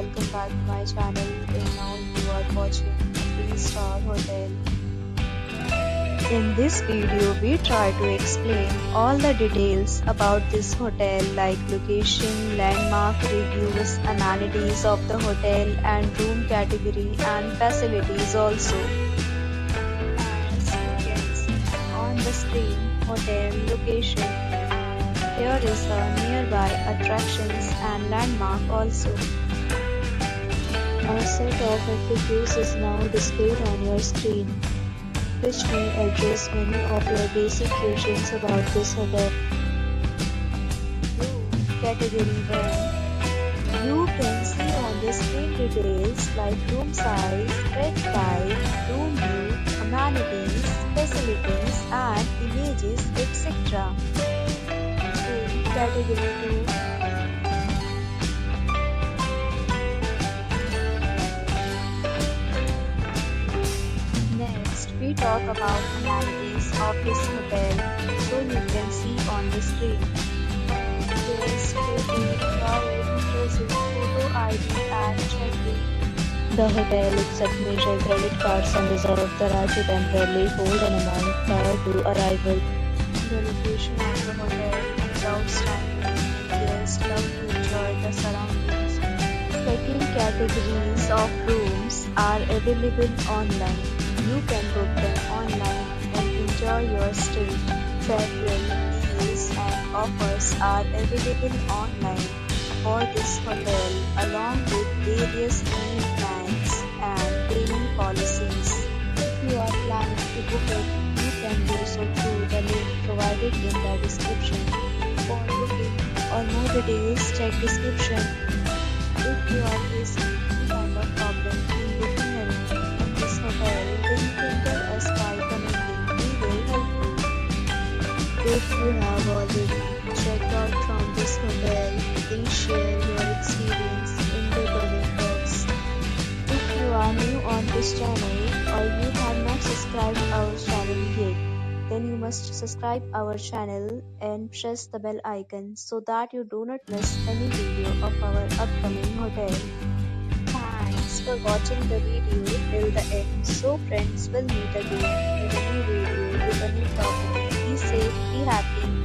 welcome back to my channel. And now you are watching a 3-star hotel. In this video, we try to explain all the details about this hotel like location, landmark, reviews, amenities of the hotel and room category and facilities also. As you can see on the screen, hotel location. Here is the nearby attractions and landmark also. A set of FAQs is now displayed on your screen, which may address many of your basic questions about this hotel. Room category 1. You can see on the screen details like room size, bed type, room view, amenities, facilities and images, etc. Room category 2. We talk about amenities of this hotel, so you can see on the screen. Guest credit, toilet, dressing, photo ID and check-in. The hotel accepts major credit cards and reserves the right to temporarily hold an amount prior to arrival. The location of the hotel is outstanding. Guests love to enjoy the surroundings. Check-in categories of rooms are available online. You can book them online and enjoy your stay. Several deals and offers are available online for this hotel along with various payment plans and payment policies. If you are planning to book it, you can do so through the link provided in the description. For booking or more details, check description. If you are facing any kind of problem in booking a room in this hotel, then you can tell us by commenting. We will help you. If you have already checked out from this hotel, please share your experience in the comment box. If you are new on this channel or you have not subscribed our channel yet, then you must subscribe our channel and press the bell icon so that you do not miss any video of our upcoming hotel. Thanks for watching the video till the end. So friends, will meet again in a new video with a new topic. Be safe, be happy.